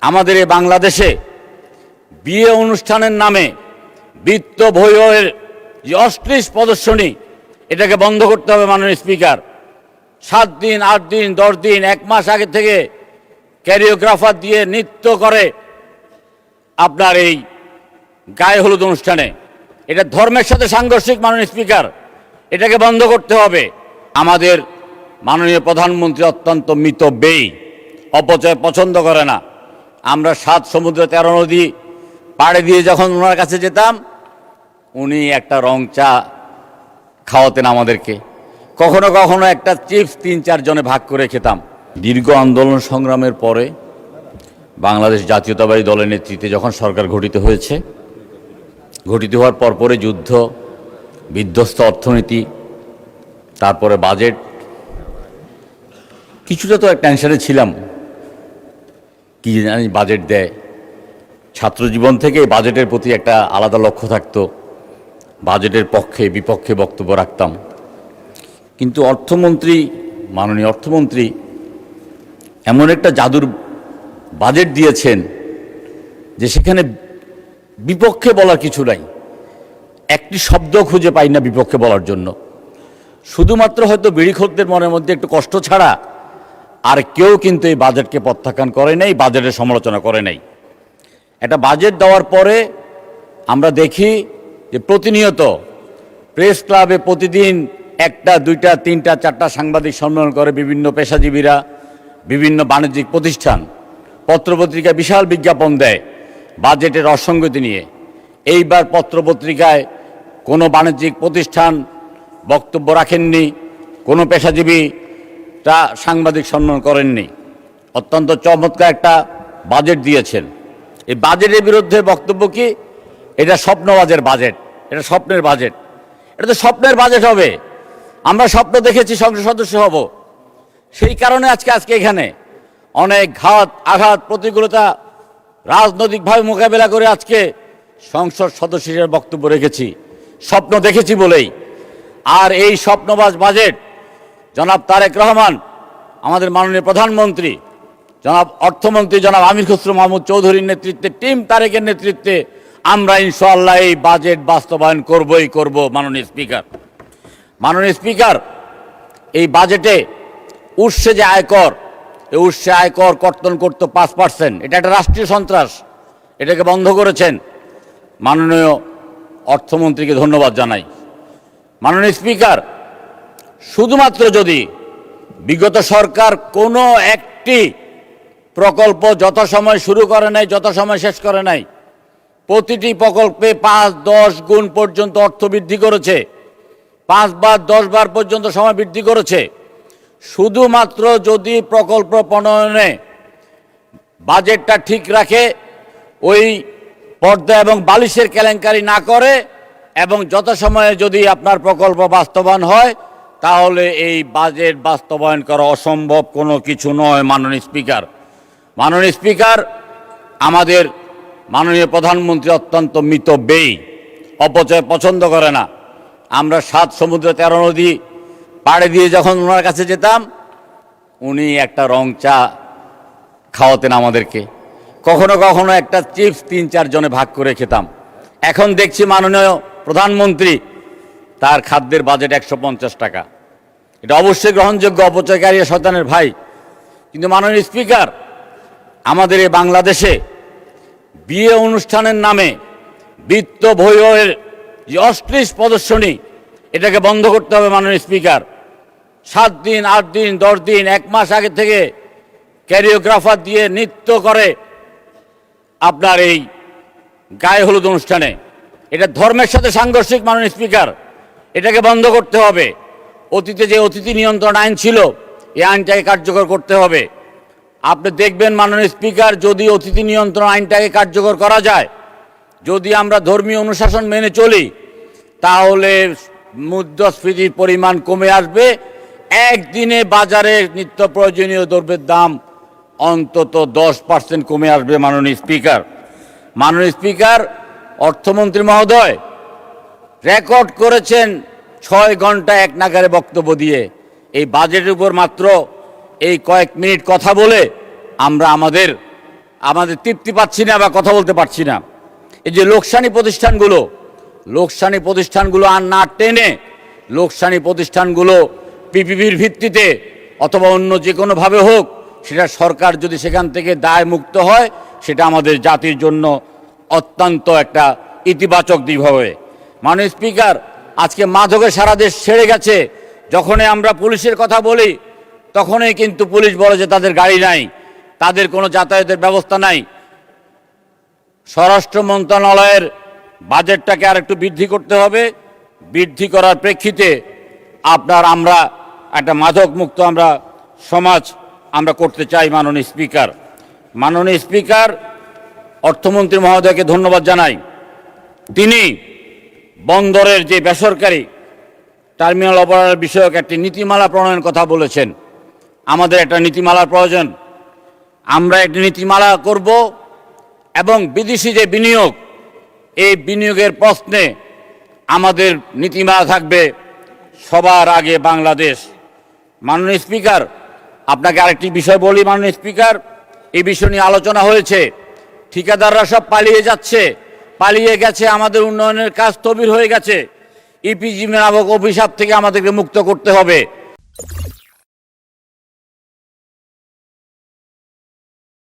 আমাদের এই বাংলাদেশে বিয়ে অনুষ্ঠানের নামে বিত্ত বৈভবের যে অশ্লীল প্রদর্শনী, এটাকে বন্ধ করতে হবে মাননীয় স্পিকার। 7 দিন 8 দিন 10 দিন 1 মাস আগে থেকে ক্যারিওগ্রাফার দিয়ে নৃত্য করে আপনার এই গায়ে হলুদ অনুষ্ঠানে, এটা ধর্মের সাথে সাংঘর্ষিক। মাননীয় স্পিকার, এটাকে বন্ধ করতে হবে। আমাদের মাননীয় প্রধানমন্ত্রী অত্যন্ত মিতব্যয়ী, অপচয় পছন্দ করে না। আমরা 7 সমুদ্র 13 নদী পাড়ে দিয়ে যখন ওনার কাছে যেতাম, উনি একটা রং চা খাওয়াতেন আমাদেরকে, কখনো কখনো একটা চিপস 3-4 জনে ভাগ করে খেতাম। দীর্ঘ আন্দোলন সংগ্রামের পরে বাংলাদেশ জাতীয়তাবাদী দলের নেতৃত্বে যখন সরকার গঠিত হয়েছে, গঠিত হওয়ার পরপরে যুদ্ধ, বিধ্বস্ত অর্থনীতি, তারপরে বাজেট, কিছুটা তো এক টেনশনে ছিলাম, কি জানি বাজেট দেয়। ছাত্র জীবন থেকে বাজেটের প্রতি একটা আলাদা লক্ষ্য থাকতো, বাজেটের পক্ষে বিপক্ষে বক্তব্য রাখতাম। কিন্তু অর্থমন্ত্রী, মাননীয় অর্থমন্ত্রী এমন একটা জাদুর বাজেট দিয়েছেন যে সেখানে বিপক্ষে বলার কিছু নাই, একটি শব্দ খুঁজে পাই না বিপক্ষে বলার জন্য। শুধুমাত্র হয়তো বিড়িখোরদের মনের মধ্যে একটু কষ্ট ছাড়া আর কেউ কিন্তু এই বাজেটকে প্রত্যাখ্যান করে নাই, বাজেটের সমালোচনা করে নাই। একটা বাজেট দেওয়ার পরে আমরা দেখি যে প্রতিনিয়ত প্রেস ক্লাবে প্রতিদিন 1টা 2টা 3টা 4টা সাংবাদিক সম্মেলন করে বিভিন্ন পেশাজীবীরা, বিভিন্ন বাণিজ্যিক প্রতিষ্ঠান, পত্রপত্রিকায় বিশাল বিজ্ঞাপন দেয় বাজেটের অসঙ্গতি নিয়ে। এইবার পত্রপত্রিকায় কোনো বাণিজ্যিক প্রতিষ্ঠান বক্তব্য রাখেননি, কোনো পেশাজীবীরা সাংবাদিক সম্মেলন করেননি। অত্যন্ত চমৎকার একটা বাজেট দিয়েছেন। এই বাজেটের বিরুদ্ধে বক্তব্য কি? এটা স্বপ্নবাজের বাজেট, এটা স্বপ্নের বাজেট। এটা তো স্বপ্নের বাজেট হবে। আমরা স্বপ্ন দেখেছি সংসদ সদস্য হব, সেই কারণে আজকে এখানে অনেক আঘাত প্রতিকূলতা রাজনৈতিকভাবে মোকাবেলা করে আজকে সংসদ সদস্য হিসেবে বক্তব্য রেখেছি, স্বপ্ন দেখেছি বলেই। আর এই স্বপ্নবাজ বাজেট জনাব তারেক রহমান, আমাদের মাননীয় প্রধানমন্ত্রী, জনাব অর্থমন্ত্রী জনাব আমির খসরু মাহমুদ চৌধুরীর নেতৃত্বে, টিম তারেকের নেতৃত্বে আমরা ইনশাআল্লাহ এই বাজেট বাস্তবায়ন করব। মাননীয় স্পিকার, এই বাজেটে উৎসে যে আয়কর, এই উৎসে আয়কর কর্তন করতো 5%, এটা একটা রাষ্ট্রীয় সন্ত্রাস, এটাকে বন্ধ করেছেন। মাননীয় অর্থমন্ত্রীকে ধন্যবাদ জানাই। মাননীয় স্পিকার, শুধুমাত্র যদি বিগত সরকার কোনো একটি প্রকল্প যথাসময় শুরু করে নাই, যথাসময় শেষ করে নাই, প্রতিটি প্রকল্পে 5-10 গুণ পর্যন্ত অর্থ বৃদ্ধি করেছে, 5 বার 10 বার পর্যন্ত সময় বৃদ্ধি করেছে। শুধুমাত্র যদি প্রকল্প প্রণয়নে বাজেটটা ঠিক রাখে, ওই পর্দা এবং বালিশের কেলেঙ্কারি না করে, এবং যথাসময়ে যদি আপনার প্রকল্প বাস্তবায়ন হয়, তাহলে এই বাজেট বাস্তবায়ন করা অসম্ভব কোনো কিছু নয়। মাননীয় স্পিকার, আমাদের মাননীয় প্রধানমন্ত্রী অত্যন্ত মিতব্যয়ী, অপচয় পছন্দ করে না। আমরা 7 সমুদ্র 13 নদী পাড়ে দিয়ে যখন ওনার কাছে যেতাম, উনি একটা রং চা খাওয়াতেন আমাদেরকে, কখনো কখনো একটা চিপস 3-4 জনে ভাগ করে খেতাম। এখন দেখছি মাননীয় প্রধানমন্ত্রী, তার খাদ্যের বাজেট 150 টাকা। এটা অবশ্যই গ্রহণযোগ্য, অপচয়কারী শয়তানের ভাই। কিন্তু মাননীয় স্পিকার, আমাদের এই বাংলাদেশে বিয়ে অনুষ্ঠানের নামে বিত্ত বৈভবের যে অশ্লীল প্রদর্শনী, এটাকে বন্ধ করতে হবে। মাননীয় স্পিকার, 7 দিন 8 দিন 10 দিন 1 মাস আগে থেকে ক্যারিওগ্রাফার দিয়ে নৃত্য করে আপনার এই গায়ে হলুদ অনুষ্ঠানে, এটা ধর্মের সাথে সাংঘর্ষিক। মাননীয় স্পিকার, এটাকে বন্ধ করতে হবে। অতীতে যে অতিথি নিয়ন্ত্রণ আইন ছিল, এই আইনটাকে কার্যকর করতে হবে। আপনি দেখবেন মাননীয় স্পিকার, যদি অতিথি নিয়ন্ত্রণ আইনটাকে কার্যকর করা যায়, যদি আমরা ধর্মীয় অনুশাসন মেনে চলি, তাহলে মুদ্রাস্ফীতির পরিমাণ কমে আসবে। একদিনে বাজারে নিত্য প্রয়োজনীয় দ্রব্যের দাম অন্তত 10% কমে আসবে। মাননীয় স্পিকার, অর্থমন্ত্রী মহোদয় রেকর্ড করেছেন 6 ঘন্টা এক নাগারে বক্তব্য দিয়ে। এই বাজেটের উপর মাত্র এই কয়েক মিনিট কথা বলে আমরা আমাদের আমাদের তৃপ্তি পাচ্ছি না বা কথা বলতে পারছি না। এই যে লোকসানি প্রতিষ্ঠানগুলো আর না টেনে লোকসানি প্রতিষ্ঠানগুলো পিপিপির ভিত্তিতে অথবা অন্য যে কোনোভাবে হোক, সেটা সরকার যদি সেখান থেকে দায় মুক্ত হয়, সেটা আমাদের জাতির জন্য অত্যন্ত একটা ইতিবাচক দিক হবে। মাননীয় স্পিকার, আজকে মাদকে সারা দেশ ছেড়ে গেছে। যখনই আমরা পুলিশের কথা বলি তখনই কিন্তু পুলিশ বলে যে তাদের গাড়ি নাই, তাদের কোনো যাতায়াতের ব্যবস্থা নাই। স্বরাষ্ট্র মন্ত্রণালয়ের বাজেটটাকে আরেকটু বৃদ্ধি করতে হবে। বৃদ্ধি করার প্রেক্ষিতে আমরা একটা মাদক মুক্ত সমাজ আমরা করতে চাই। মাননীয় স্পিকার, অর্থমন্ত্রী মহোদয়কে ধন্যবাদ জানাই। তিনি বন্দরের যে বেসরকারি টার্মিনাল অপারেটর বিষয়ক একটি নীতিমালা প্রণয়নের কথা বলেছেন। আমাদের একটা নীতিমালার প্রয়োজন। আমরা একটি নীতিমালা করব এবং বিদেশি যে বিনিয়োগ, এই বিনিয়োগের প্রশ্নে আমাদের নীতিমালা থাকবে সবার আগে বাংলাদেশ। মাননীয় স্পিকার, আপনাকে আরেকটি বিষয় বলি। মাননীয় স্পিকার, এই বিষয় নিয়ে আলোচনা হয়েছে। ঠিকাদাররা সব পালিয়ে গেছে, আমাদের উন্নয়নের কাজ স্থবির হয়ে গেছে। ইপিজি নামক অভিশাপ থেকে আমাদেরকে মুক্ত করতে হবে।